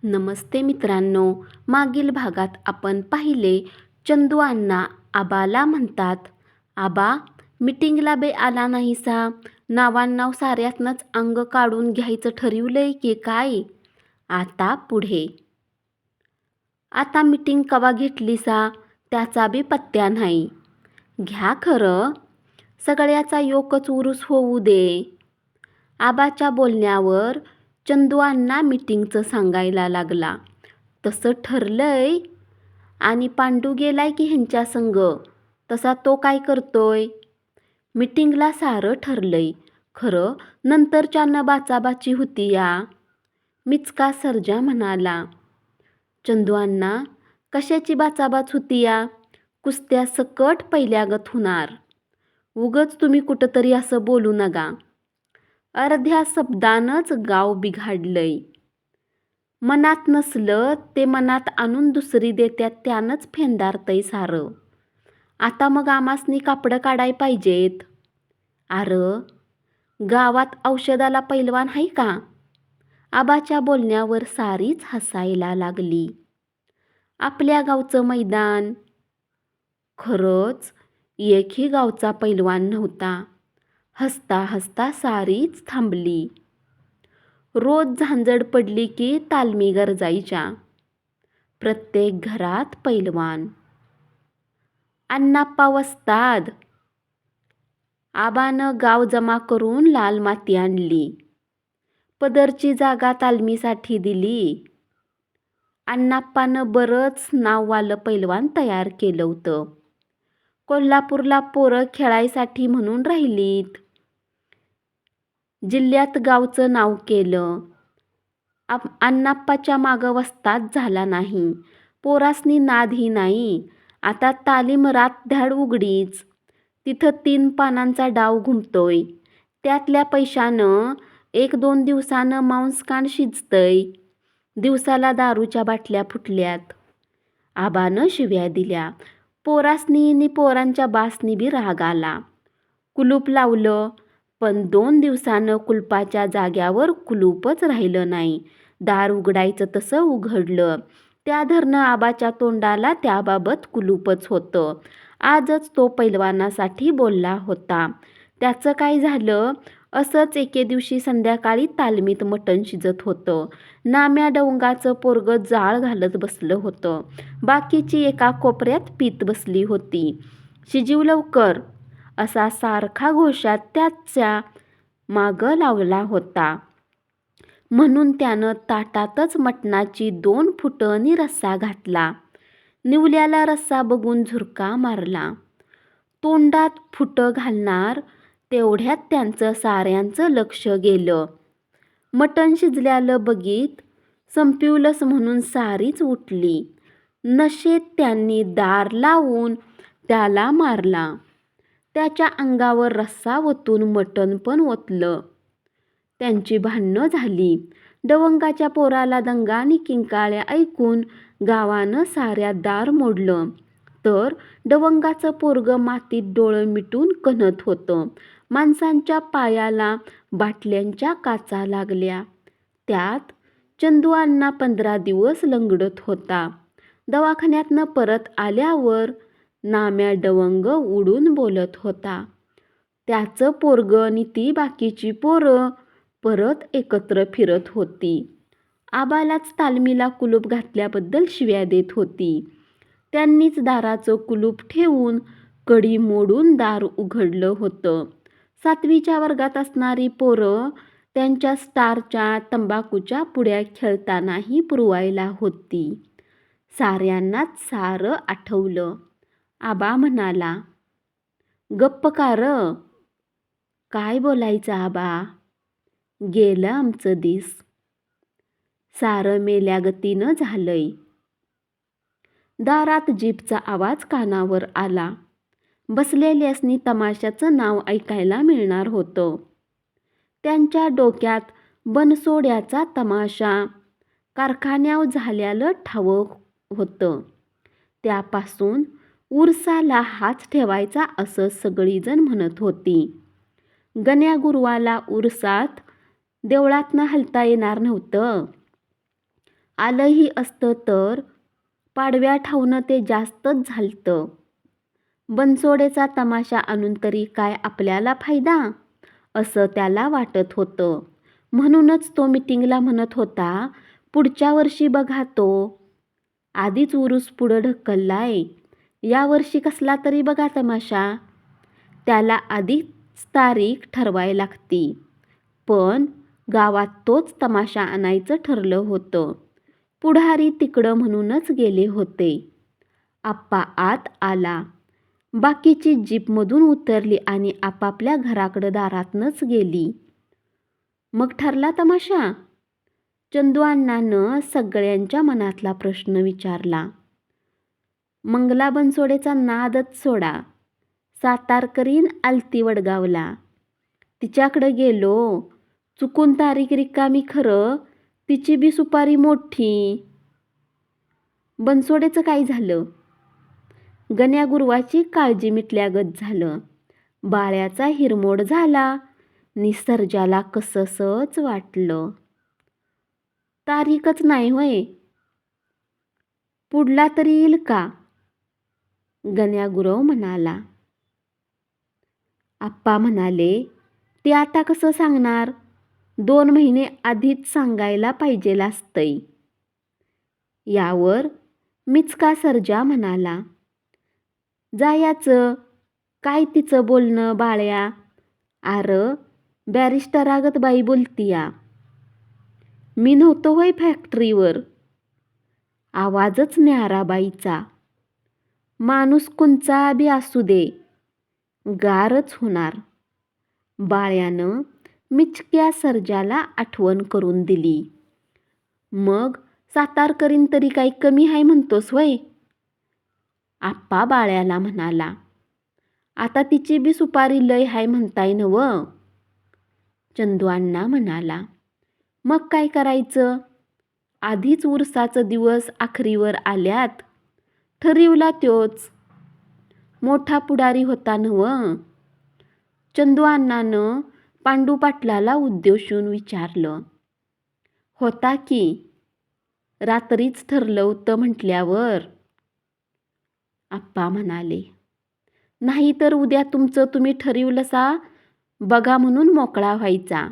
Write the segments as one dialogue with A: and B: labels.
A: नमस्ते मित्रांनो. मागील भागात आपण पाहिले चंदू अण्णा आबाला म्हणतात, आबा मीटिंगला बे आला नाहीसा, नावांनाव साऱ्यातनंच अंग काढून घ्यायचं ठरवलंय की काय? आता पुढे. आता मीटिंग कवा घेतलीसा त्याचा बी पत्त्या नाही. घ्या खरं, सगळ्याचा योकच उरूस होऊ दे. आबाच्या बोलण्यावर चंदू अण्णा मीटिंगचं सांगायला लागला. तसं ठरलंय आणि पांडू गेलाय की ह्यांच्या संग. तसा तो काय करतोय? मीटिंगला सारं ठरलंय, खरं नंतरच्यानं बाचाबाची होती या. मिचका सर्जा म्हणाला. चंदू अण्णा, कशाची बाचाबाच होती या? कुस्त्या सकट पहिल्यागत होणार. उगच तुम्ही कुठंतरी असं बोलू नका. अर्ध्या शब्दानंच गाव बिघाडलंय. मनात नसलं ते मनात आणून दुसरी देत्यात त्यानंच फेंदारतंय सारं. आता मग आमासनी कापडं काढाय पाहिजेत. अर गावात औषधाला पैलवान आहे का? आबाच्या बोलण्यावर सारीच हसायला लागली. आपल्या गावचं मैदान. खरंच एकही गावचा पैलवान नव्हता. हसता हसता सारीच थांबली. रोज झांजड पडली की तालमी गरजायच्या. प्रत्येक घरात पैलवान. अण्णाप्पा वस्ताद. आबानं गाव जमा करून लाल माती आणली. पदरची जागा तालमीसाठी दिली. अण्णाप्पानं बरंच नाववालं पैलवान तयार केलं होतं. कोल्हापूरला पोरं खेळायसाठी म्हणून राहिलीत. जिल्ह्यात गावचं नाव केलं. अण्णाप्पाच्या मागं वस्ताद झाला नाही. पोरासनी नादही नाही. आता तालीम रातधॅड उघडीच. तिथं 3 पानांचा डाव घुमतोय. त्यातल्या पैशानं 1-2 दिवसानं मांसकाण शिजतंय. दिवसाला दारूच्या बाटल्या फुटल्यात. आबानं शिव्या दिल्या. पोरासनी नि पोरांच्या बासनी बी राग आला. कुलूप लावलं, पण 2 दिवसानं कुलपाच्या जाग्यावर कुलूपच राहिलं नाही. दार उघडायचं तसं उघडलं. त्या धरणं आबाच्या तोंडाला त्याबाबत कुलूपच होतं. आजच तो पैलवानासाठी बोलला होता. त्याचं काय झालं? असंच एके दिवशी संध्याकाळी तालमीत मटण शिजत होतं. नाम्या डवंगाचं पोरगं जाळ घालत बसलं होतं. बाकीची एका कोपऱ्यात पीत बसली होती. शिजीव लवकर असा सारखा घोषात त्याच्या मागं लावला होता. म्हणून त्यानं ताटातच मटणाची 2 फुटं नि रस्सा घातला. निवल्याला रस्सा बघून झुरका मारला. तोंडात फुटं घालणार तेवढ्यात त्यांचं साऱ्यांचं लक्ष गेलं. मटण शिजल्यालं बघीत संपवलंस म्हणून सारीच उठली. नशेत त्यांनी दार लावून त्याला मारला. त्याच्या अंगावर रस्सा ओतून मटण पण ओतलं. त्यांची भांडणं झाली. डवंगाच्या पोराला दंगा आणि किंकाळ्या ऐकून गावानं साऱ्या दार मोडलं. तर डवंगाचं पोरगं मातीत डोळं मिटून कण्हत होतं. माणसांच्या पायाला बाटल्यांच्या काचा लागल्या. त्यात चंदू अण्णा 15 दिवस लंगडत होता. दवाखान्यातनं परत आल्यावर नाम्या डवंग उडून बोलत होता. त्याचं पोरगं नि ती बाकीची पोरं परत एकत्र फिरत होती. आबालाच तालमीला कुलूप घातल्याबद्दल शिव्या देत होती. त्यांनीच दाराचं कुलूप ठेवून कडी मोडून दार उघडलं होतं. 7वीच्या वर्गात असणारी पोरं त्यांच्या स्टारच्या तंबाखूच्या पुड्या खेळतानाही पुरवायला होती. साऱ्यांनाच सारं आठवलं. आबा म्हणाला, गप्प का र? काय बोलायचं आबा? गेलं आमचं दिस. सारं मेल्यागतीनं झालंय. दारात जीपचा आवाज कानावर आला. बसलेल्यासनी तमाशाचं नाव ऐकायला मिळणार होतं. त्यांच्या डोक्यात बनसोड्याचा तमाशा कारखान्यावर झाल्यालं ठावं होतं. त्यापासून उरसाला हाच ठेवायचा असं सगळीजण म्हणत होती. गण्या गुरुवाला उरसात देवळातनं हलता येणार नव्हतं. आलंही असतं तर पाडव्या ठाऊनं ते जास्तच झालतं. बनसोडेचा तमाशा आणून तरी काय आपल्याला फायदा, असं त्याला वाटत होतं. म्हणूनच तो मीटिंगला म्हणत होता, पुढच्या वर्षी बघा तो. आधीच उरूस पुढं ढकललाय, यावर्षी कसला तरी बघा तमाशा. त्याला आधीच तारीख ठरवाय लागती. पण गावात तोच तमाशा आणायचं ठरलं होतं. पुढारी तिकडं म्हणूनच गेले होते. आप्पा आत आला. बाकीची जीपमधून उतरली आणि आपापल्या घराकडं दारातनंच गेली. मग ठरला तमाशा? चंदू अण्णानं सगळ्यांच्या मनातला प्रश्न विचारला. मंगला बनसोडेचा नादच सोडा. सातारकरीन आलती वडगावला. तिच्याकडं गेलो. चुकून तारीख रिकामी, खरं तिची बी सुपारी मोठी. बनसोडेचं काय झालं? गण्या गुरवाची काळजी मिटल्यागत झालं. बाळ्याचा हिरमोड झाला. निसर्जाला कसंसच वाटलं. तारीखच नाही होय. पुढला तरी येईल का? गण्या गुरव म्हणाला. आप्पा म्हणाले, ते आता कसं सांगणार? 2 महिने आधीच सांगायला पाहिजेल असतंय. यावर मिचका सर्जा म्हणाला, जायाचं काय तिचं बोलणं बाळ्या. आर बॅरिस्टरागत बाई बोलतीया. मी नव्हतो होय फॅक्टरीवर. आवाजच न्यारा बाईचा. माणूस कोणचा बी असू दे, गारच होणार. बाळ्यानं मिचक्या सर्जाला आठवण करून दिली. मग सातारकरीन तरी काही कमी हाय म्हणतोस वय? आप्पा बाळ्याला म्हणाला, आता तिची बी सुपारी लय हाय म्हणताय नवं. चंदू अण्णा म्हणाला, मग काय करायचं? आधीच उरसाचं दिवस आखरीवर आल्यात. ठरिवला त्योच. मोठा पुढारी होता नवं. चंदू अण्णानं पांडू पाटलाला उद्देशून विचारलं. होता की. रात्रीच ठरलं होतं म्हटल्यावर. आप्पा म्हणाले, नाही तर उद्या तुमचं तुम्ही ठरिवलंसा बघा म्हणून मोकळा व्हायचा.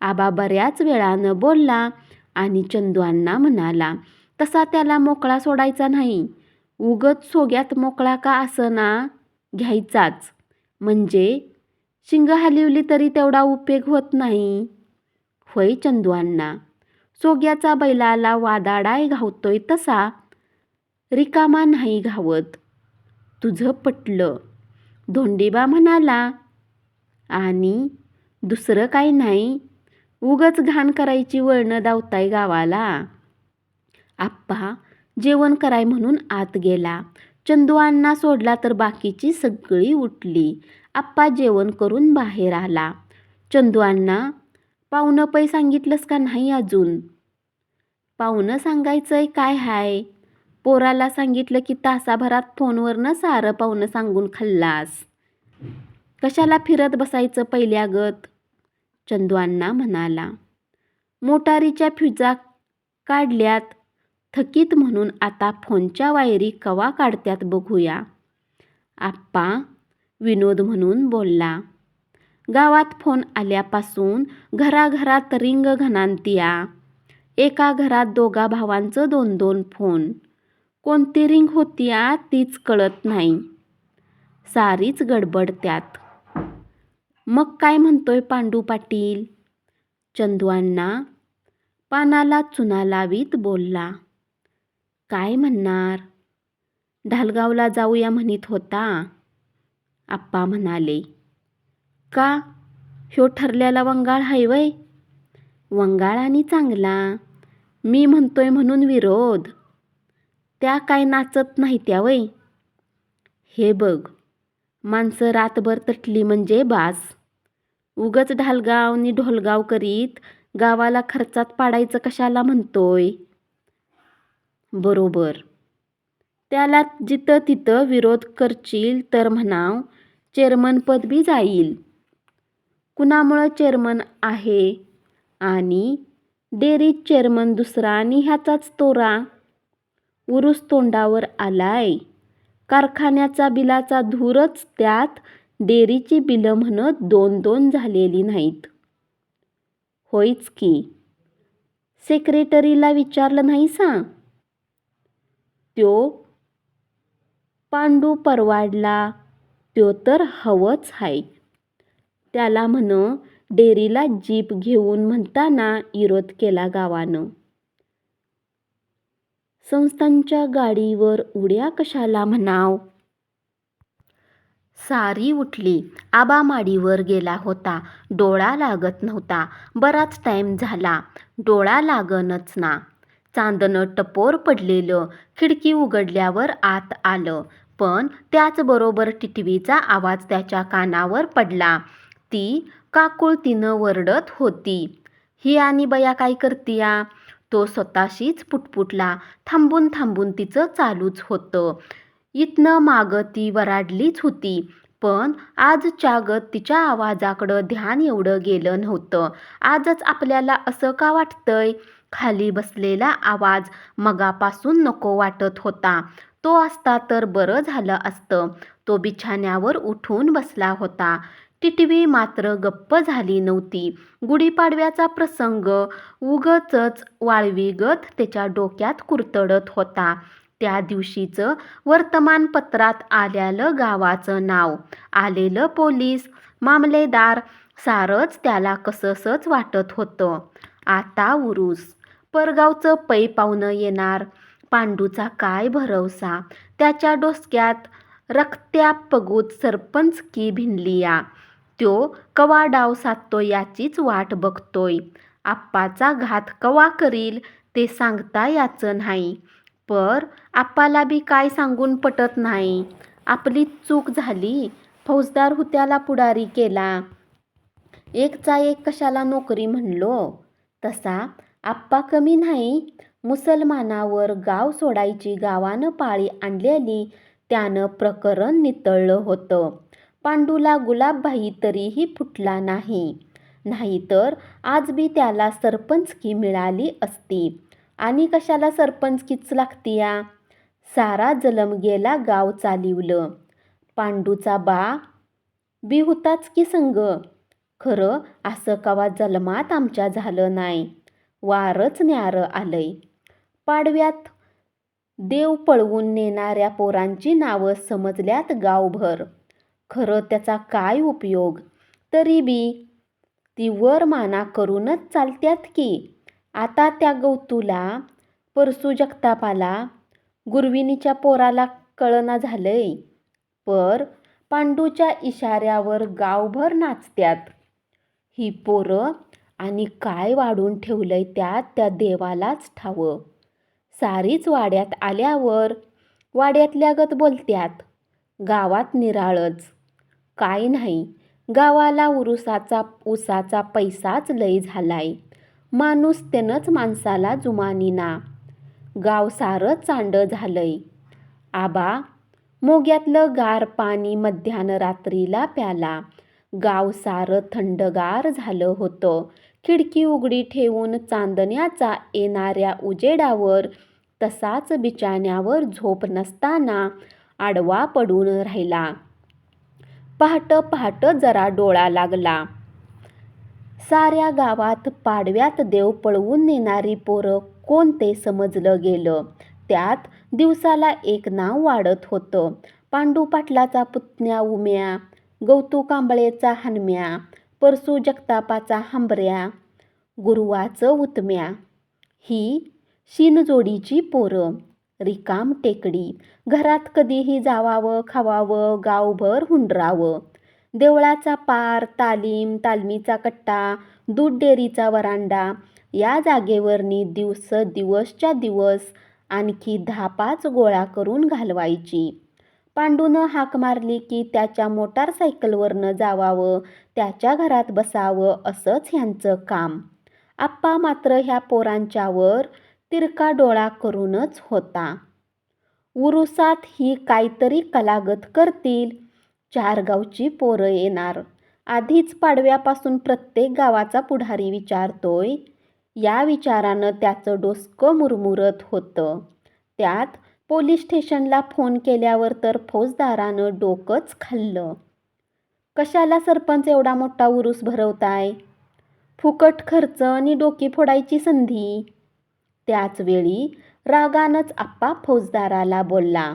A: आबा बऱ्याच वेळानं बोलला आणि चंदू अण्णा म्हणाला, तसा त्याला मोकळा सोडायचा नाही. उगत सोग्यात मोकळा का असना घ्यायचाच. म्हणजे शिंग हलवली तरी तेवढा उपयोग होत नाही. होय चंदू अण्णा, सोग्याचा बैलाला वादाडाय घावतोय तसा रिकामा नाही घावत. तुझं पटलं. धोंडीबा म्हणाला. आणि दुसरं काही नाही, उगच घाण करायची वळणं दावताय गावाला. आप्पा जेवण कराय म्हणून आत गेला. चंदू अण्णा सोडला तर बाकीची सगळी उठली. आप्पा जेवण करून बाहेर आला. चंदू अण्णा, पाहुणं पै सांगितलंस का नाही अजून? पाहुणं सांगायचंय काय हाय? पोराला सांगितलं की तासाभरात फोनवरनं सारं पाहुणं सांगून खाल्लास. कशाला फिरत बसायचं पहिल्यागत? चंदू अण्णा म्हणाला. मोटारीच्या फ्युजा काढल्यात. थकीत म्हणून आता फोनच्या वायरी कवा काढत्यात बघूया. आप्पा विनोद म्हणून बोलला. गावात फोन आल्यापासून घराघरात रिंग घणांतिया. एका घरात दोघा भावांचं 2-2 फोन. कोणती रिंग होतीया तीच कळत नाही. सारीच गडबडत्यात. मग काय म्हणतोय पांडू पाटील? चंदू अण्णा पानाला चुना लावीत बोलला. काय म्हणणार? ढालगावला जाऊया म्हणीत होता. आप्पा म्हणाले, का? ह्यो ठरलेला वंगाळ हाय वय? वंगाळ आणि चांगला. मी म्हणतोय म्हणून विरोध. त्या काय नाचत नाही त्या वय? हे बघ, माणसं रातभर तटली म्हणजे बास. उगच ढालगाव नि ढोलगाव करीत गावाला खर्चात पाडायचं कशाला म्हणतोय? बरोबर. त्याला जिथं तिथं विरोध करशील तर म्हणाव चेअरमनपद बी जाईल. कुणामुळं चेअरमन आहे आणि डेअरी चेअरमन दुसरा आणि ह्याचाच तोरा. उरूस तोंडावर आलाय. कारखान्याचा बिलाचा धूरच त्यात डेअरीची बिलं म्हणत 2-2 झालेली नाहीत. होयच की. सेक्रेटरीला विचारलं नाही सा? त्यो पांडू परवाडला. त्यो तर हवंच हाय. त्याला म्हण डेअरीला जीप घेऊन म्हणताना विरोध केला गावानं. संस्थांच्या गाडीवर उड्या कशाला म्हणाव. सारी उठली. आबा माडीवर गेला होता. डोळा लागत नव्हता. बराच टाईम झाला. डोळा लागनच ना. चांदणं टपोर पडलेलं. खिडकी उघडल्यावर आत आलं. पण त्याचबरोबर टिटवीचा आवाज त्याच्या कानावर पडला. ती काकुळतीनं वरडत होती. ही आणि बया काय करतीया? तो स्वतःशीच पुटपुटला. थांबून थांबून तिचं चालूच होतं. इथनं मागं ती वराडलीच होती. पण आजच्या गत तिच्या आवाजाकडं ध्यान एवढं गेलं नव्हतं. आजच आपल्याला असं का वाटतंय? खाली बसलेला आवाज मगापासून नको वाटत होता. तो असता तर बरं झालं असतं. तो बिछाण्यावर उठून बसला होता. टिटवी मात्र गप्प झाली नव्हती. गुढीपाडव्याचा प्रसंग उगचच वाळवीगत त्याच्या डोक्यात कुरतडत होता. त्या दिवशीचं वर्तमानपत्रात आलेलं गावाचं नाव, आलेलं पोलीस, मामलेदार सारंच त्याला कसंसंच वाटत होतं. आता उरूस. परगावचं पै पाहुणं येणार. पांडूचा काय भरवसा. त्याच्या डोसक्यात रक्त्या पगूत सरपंचकी भिनलीया. त्यो कवा डाव साधतो याचीच वाट बघतोय. आप्पाचा घात कवा करील ते सांगता याचं नाही. पर आप्पाला बी काय सांगून पटत नाही. आपली चूक झाली. फौजदार हुत्याला पुढारी केला. एकचा एक कशाला नोकरी म्हणलो. तसा आप्पा कमी नाही. मुसलमानावर गाव सोडायची गावानं पाळी आणलेली त्यानं प्रकरण नितळलं होतं. पांडूला गुलाबबाई तरीही फुटला नाही. नाहीतर आज बी त्याला सरपंचकी मिळाली असती. आणि कशाला सरपंचकीच लागतीया. सारा जलम गेला गाव चालिवलं. पांडूचा बा बी हुताच की संग. खरं असं कवा जन्मात आमच्या झालं नाही. वारच न्यारं आलंय. पाडव्यात देव पळवून नेणाऱ्या पोरांची नावं समजल्यात गावभर. खरं त्याचा काय उपयोग. तरी बी ती वर माना करूनच चालत्यात की. आता त्या गौतूला, परसू जगतापाला, गुरविनीच्या पोराला कळना झालंय. पर पांडूच्या इशाऱ्यावर गावभर नाचत्यात. ही पोरं आणि काय वाढून ठेवलंय त्यात त्या देवालाच ठावं. सारीच वाड्यात आल्यावर वाड्यातल्यागत बोलत्यात. गावात निराळच. काय नाही. गावाला उसाचा पैसाच लय झालाय. माणूस त्यानंच माणसाला जुमानीना. गाव सारं चांड झालंय. आबा मोग्यातलं गार पाणी मध्यान रात्रीला प्याला. गाव सारं थंडगार झालं होतं. खिडकी उघडी ठेवून चांदण्याचा येणाऱ्या उजेडावर तसाच बिछाण्यावर झोप नसताना आडवा पडून राहिला. पहाट पहाट जरा डोळा लागला. साऱ्या गावात पाडव्यात देव पळवून नेणारी पोरं कोण ते समजलं गेलं. त्यात दिवसाला एक नाव वाढत होतं. पांडू पाटलाचा पुतण्या उम्या, गौतू कांबळेचा हनम्या, परसू जगतापाचा हंबऱ्या, गुरुवाचं उतम्या. ही शिनजोडीची पोरं. रिकाम टेकडी. घरात कधीही जावावं, खावावं, गावभर हुंडरावं. देवळाचा पार, तालमीचा कट्टा, दूध डेअरीचा वरांडा या जागेवरनी दिवसच्या दिवस आणखी 10-5 गोळा करून घालवायची. पांडूनं हाक मारली की त्याच्या मोटारसायकलवरनं जावावं, त्याच्या घरात बसावं असंच ह्यांचं काम. आप्पा मात्र ह्या पोरांच्यावर तिरका डोळा करूनच होता. उरुसात ही काहीतरी कलागत करतील. 4 गावची पोरं येणार. आधीच पाडव्यापासून प्रत्येक गावाचा पुढारी विचारतोय, या विचारानं त्याचं डोसकं मुरमुरत होतं. त्यात पोलीस स्टेशनला फोन केल्यावर तर फौजदारानं डोकंच खाल्लं. कशाला सरपंच एवढा मोठा उरूस भरवताय? फुकट खर्च आणि डोकी फोडायची संधी. त्याचवेळी रागानंच आप्पा फौजदाराला बोलला,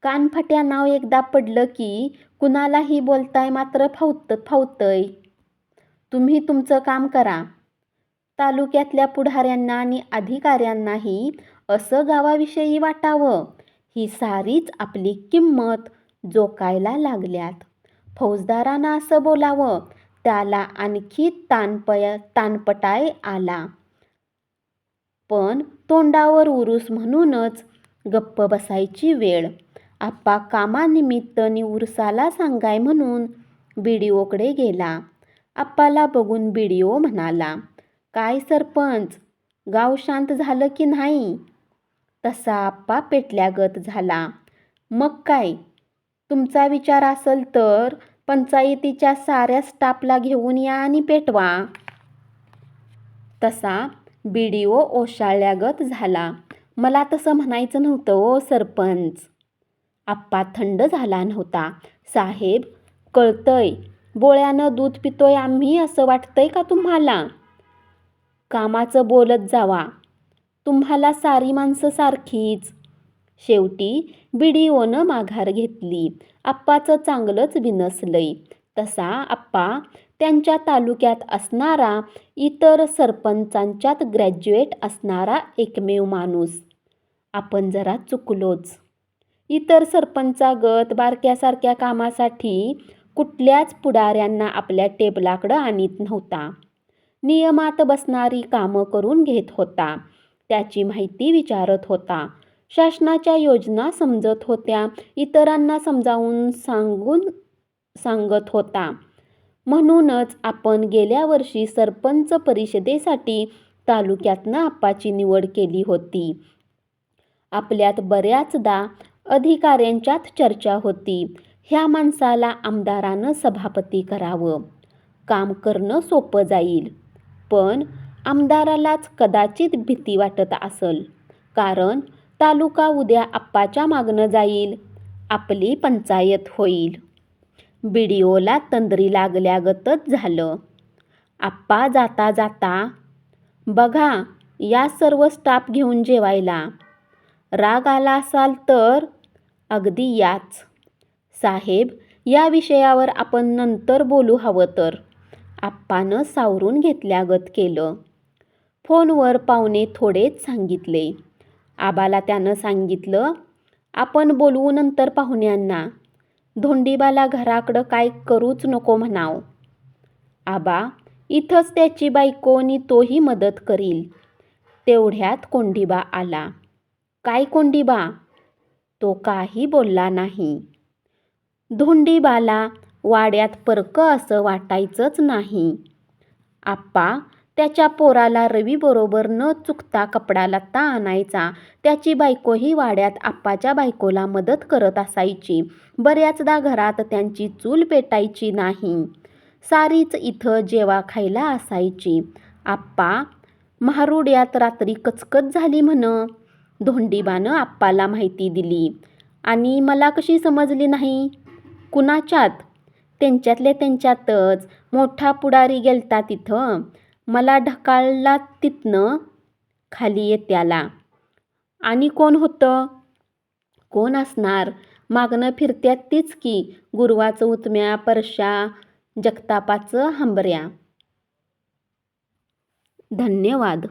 A: कानफट्या नाव एकदा पडलं की कुणालाही बोलताय मात्र फावतंय. तुम्ही तुमचं काम करा. तालुक्यातल्या पुढाऱ्यांना आणि अधिकाऱ्यांनाही असं गावाविषयी वाटावं. ही सारीच आपली किंमत जोकायला लागल्यात. फौजदारानं असं बोलावं, त्याला आणखी तानपटाय आला. पण तोंडावर उरूस म्हणूनच गप्प बसायची वेळ. आप्पा कामानिमित्त नि उरसाला सांगाय म्हणून BDOकडे गेला. आप्पाला बघून BDO म्हणाला, काय सरपंच, गाव शांत झालं की नाही? तसा आप्पा पेटल्यागत झाला. मग काय, तुमचा विचार असेल तर पंचायतीच्या साऱ्या स्टाफला घेऊन या आणि पेटवा. तसा BDO ओशाळल्यागत झाला. मला तसं म्हणायचं नव्हतं ओ सरपंच. आप्पा थंड झाला नव्हता. साहेब, कळतंय, बोळ्यानं दूध पितोय आम्ही असं वाटतंय का तुम्हाला? कामाचं बोलत जावा. तुम्हाला सारी माणसं सारखीच. शेवटी BDOनं माघार घेतली. आप्पाचं चांगलंच बिनसलंय. तसा आप्पा त्यांच्या तालुक्यात असणारा, इतर सरपंचांच्यात ग्रॅज्युएट असणारा एकमेव माणूस. आपण जरा चुकलोच. इतर सरपंचागत बारक्यासारख्या कामासाठी कुठल्याच पुढाऱ्यांना आपल्या टेबलाकडं आणीत नव्हता. नियमात बसणारी कामं करून घेत होता. त्याची माहिती विचारत होता. शासनाच्या योजना समजत होत्या. इतरांना समजावून सांगत होता. म्हणूनच आपण गेल्या वर्षी सरपंच परिषदेसाठी तालुक्यातनं आप्पाची निवड केली होती. आपल्यात बऱ्याचदा अधिकाऱ्यांच्यात चर्चा होती, ह्या माणसाला आमदारानं सभापती करावं. काम करणं सोपं जाईल. पण आमदारालाच कदाचित भीती वाटत असल. कारण तालुका उद्या आप्पाच्या मागणं जाईल. आपली पंचायत होईल. BDOला तंद्री लागल्यागतच झालं. आप्पा जाता जाता, बघा, या सर्व स्टाफ घेऊन जेवायला. राग आला असाल तर अगदी याच. साहेब, या विषयावर आपण नंतर बोलू हवं तर. आप्पानं सावरून घेतल्यागत केलं. फोनवर पाहुणे थोडेच सांगितले. आबाला त्यानं सांगितलं, आपण बोलवू नंतर पाहुण्यांना. धोंडीबाला घराकडं काय करूच नको म्हणाव. आबा, इथंच त्याची बायको आणि तोही मदत करील. तेवढ्यात कोंडीबा आला. काय कोंडीबा? तो काही बोलला नाही. धोंडीबाला वाड्यात परकं असं वाटायचंच नाही. आप्पा त्याच्या पोराला रवीबरोबर न चुकता कपडा लत्ता आणायचा. त्याची बायकोही वाड्यात आप्पाच्या बायकोला मदत करत असायची. बऱ्याचदा घरात त्यांची चूल पेटायची नाही. सारीच इथं जेवा खायला असायची. आप्पा, महारुड्यात रात्री कचकच झाली म्हण. धोंडीबानं आप्पाला माहिती दिली. आणि मला कशी समजली नाही? कुणाच्यात? त्यांच्यातल्या त्यांच्यातच. मोठा पुढारी गेलता तिथं. मला ढकाळला तिथनं खाली येत्याला. आणि कोण होतं? कोण असणार? मागणं फिरत्यात तीच की, गुरवाचं उतम्या, परशा, जगतापाचं हंबऱ्या. धन्यवाद.